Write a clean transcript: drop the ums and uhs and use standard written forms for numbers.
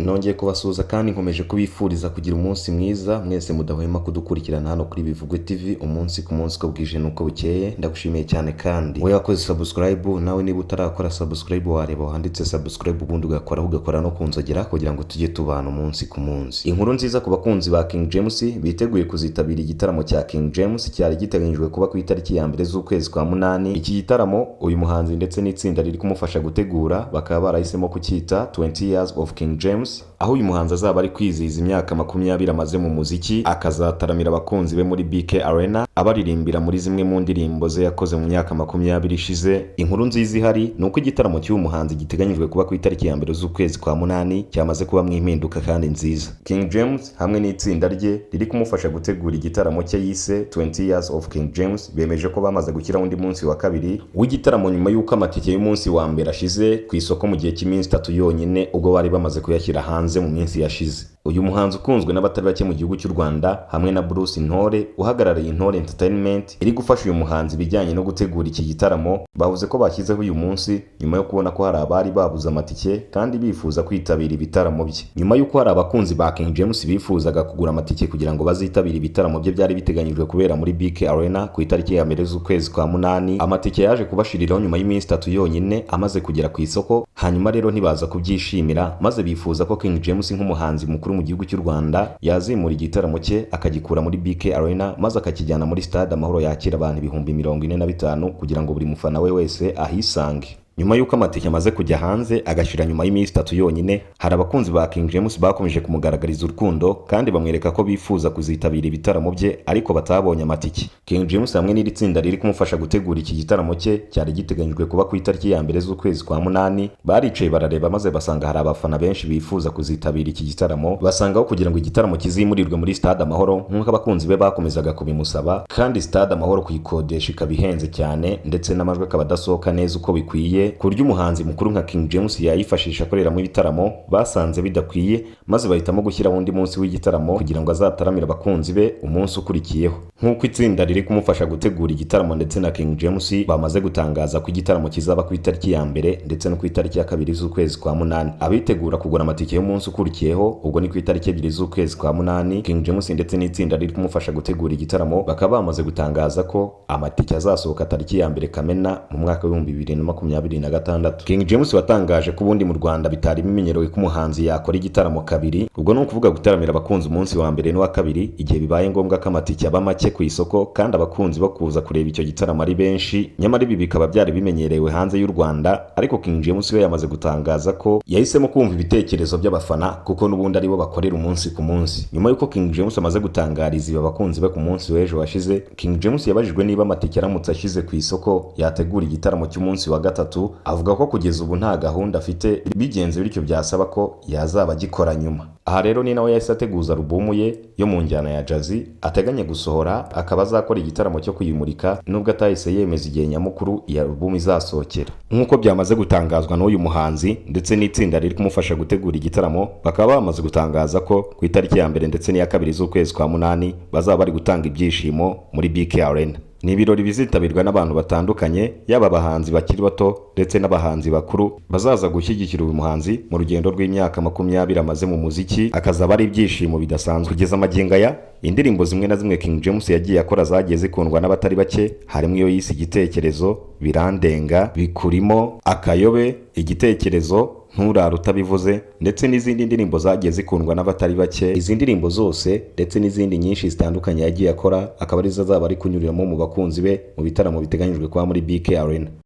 nongeye kubasuhuza kandi nkomeje kubifuriza kugira umunsi mwiza mwese mudahwema kudukurikirana hano kuri Bivugwe TV umunsi ku munsi ko bwije nuko bukeye. Ndagushimiye cyane kandi wowe wakoze subscribe, nawe niba utarakora subscribe wareba handitse subscribe ubundi ugakora no kunzogera kugira ngo tujye tubana umunsi ku munsi. Inkuru nziza ku bakunzi ba King James biteguye kuzitabira igitaramo cya King James cyari giteganyijwe kuba ku itariki ya mbere z'ukwezi kwa munani. Iki gitaramo uyu muhanzi ndetse n'itsinda riri kumufasha gutegura bakaba barahisemo kucyita 20 years of King James, aho uyu muhanzi azaba ari kwizihiza imyaka 20 amaze mu muziki, akazataramira abakunzi be muri BK Arena abaririmbira muri zimwe mu ndirimbo ze yakoze mu myaka 20 ishize. Inkuru nziza ihari nuko igitaramo cy'uyu muhanzi giteganyijwe kuba ku itariki ya mbere z'ukwezi kwa munani cyamaze kuba mu impinduka kandi nziza. King James hamwe n'itsinda rye riri kumufasha gutegura igitaramo cye yise 20 years of King James bemeje ko bamaze gushyira undi munsi wa kabiri w'igitaramo nyuma y'uko amatike y'umunsi wa mbere ashize ku isoko mu gihe cy'iminsi 3 yonyine, ubwo bari bamaze kuyashyira hanze mu minsi yashize. Uyu muhanzi ukunzwe n'abatari bake mu gihugu cy'u Rwanda hamwe na Bruce Intore uhagarariye Intore Entertainment iri gufasha uyu muhanzi bijyanye no gutegura iki gitaramo, bavuze ko bashyizeho uyu munsi nyuma yo kubona ko hari abari babuze amatike kandi bifuza kwitabira ibitaramo bye. Nyuma y'uko hari abakunzi ba King James bifuzaga kugura amatike kugira ngo bazitabire ibitaramo bye byari biteganyijwe kubera muri BK Arena ku itariki ya mbere z'ukwezi kwa munani, amatike yaje kubashiriraho nyuma y'iminsi 3 yonyine amaze kugera ku isoko. Hanyuma rero ntibaza kubyishimira maze bifuza ko King James nk'umuhanzi mukuru mu gihugu cy'u Rwanda yazimura igitaramo cye akagikura muri BK Arena maze akakijyana muri Stade Amahoro yakira abantu 45,000 kugira ngo buri mufana we wese ahisange. Nyuma y'uko amatike amaze kujya hanze agashira nyuma y'iminsi 3 yonyine, hari abakunzi ba King James bakomeje kumugaragariza urukundo kandi bamwereka ko bifuza kuzitabira ibitaramo bye ariko batabonye amatike. King James hamwe n'iri tsinda riri kumufasha gutegura iki gitaramo cye cyari giteganyijwe kuba ku itariki ya mbere z'ukwezi kwa munani, baricaye barareba maze basanga hari abafana benshi bifuza kuzitabira iki gitaramo, basangaho kugira ngo igitaramo kizimurirwe muri Stade Amahoro nk'uko abakunzi be bakomezaga kubimusaba, kandi Stade Amahoro kuyikodesha ikaba ihenze cyane ndetse n'amajwi akaba adasohoka neza uko bikwiye, kurya umuhanzi mukuru nka King James yayifashisha akorera mu bitaramo basanze bidakwiye maze bahitamo gushyira undi munsi w'igitaramo kugira ngo azataramira abakunzi be umunsi ukurikiyeho. Nk'uko itsinda riri kumufasha gutegura igitaramo ndetse na King James bamaze gutangaza ko igitaramo kizaba ku itariki ya mbere ndetse no ku itariki ya kabiri z'ukwezi kwa munani. Abitegura kugura amatike y'umunsi ukurikiyeho ubwo ni ku itariki 2 z'ukwezi kwa munani, King James ndetse n'itsinda riri kumufasha gutegura igitaramo bakaba bamaze gutangaza ko amatike azasohoka tariki ya mbere Kamena mu mwaka wa 2026. King James watangaje ko ubundi mu Rwanda bitari bimenyerewe ko umuhanzi yakora igitaramo kabiri, ubwo ni ukuvuga gutaramira abakunzi umunsi wa mbere n'uwa kabiri igihe bibaye ngombwa ko amatike aba make ku isoko kandi abakunzi bakuza kureba icyo gitaramo ari benshi. Nyamara ibi bikaba byari bimenyerewe hanze y'u Rwanda, ariko King James we yamaze gutangaza ko yahisemo kumva ibitekerezo by'abafana kuko n'ubundi aribo bakorera umunsi ku munsi. Nyuma y'uko King James amaze gutangariza ibi abakunzi be ku munsi w'ejo washize, King James yabajijwe niba amatike aramutse ashize ku isoko yategura igitaramo cy'umunsi wa gatatu, avuga ko kugeza ubu nta gahunda afite, bigenze bityo byasaba ko yazaba agikora nyuma. Aha rero ni nawe yahise ateguza alubumu ye yo mu njyana ya jazz ateganya gusohora, akaba azakora igitaramo cyo kuyimurika nubwo atahise yemeza igihe nyamukuru iyi alubumu izasohokera. Nk'uko byamaze gutangazwa n'uyu muhanzi ndetse n'itsinda riri kumufasha gutegura igitaramo, bakaba bamaze gutangaza ko ku itariki ya mbere ndetse n'iya kabiri z'ukwezi kwa munani bazaba bari gutanga ibyishimo muri BK Arena. Ni ibirori bizitabirwa n'abantu batandukanye, yaba abahanzi bakiri bato ndetse n'abahanzi bakuru bazaza gushyigikira uyu muhanzi mu rugendo rw'imyaka 20 amaze mu muziki, akazaba ari ibyishimo bidasanzwe. Kugeza magingo aya indirimbo zimwe na zimwe King James yagiye akora zagiye zikundwa n'abatari bake, harimo iyo yise Igitekerezo, Birandenga, Bikurimo, Akayobe, Igitekerezo, Nturara utabivuze ndetse n'izindi ndirimbo zagiye zikundwa n'abatari bake. Izi ndirimbo zose ndetse n'izindi nyinshi zitandukanye yagiye akora akaba ari zo azaba ari kunyuriramo mu bakunzi be mu bitaramo biteganyijwe kuba muri BK Arena.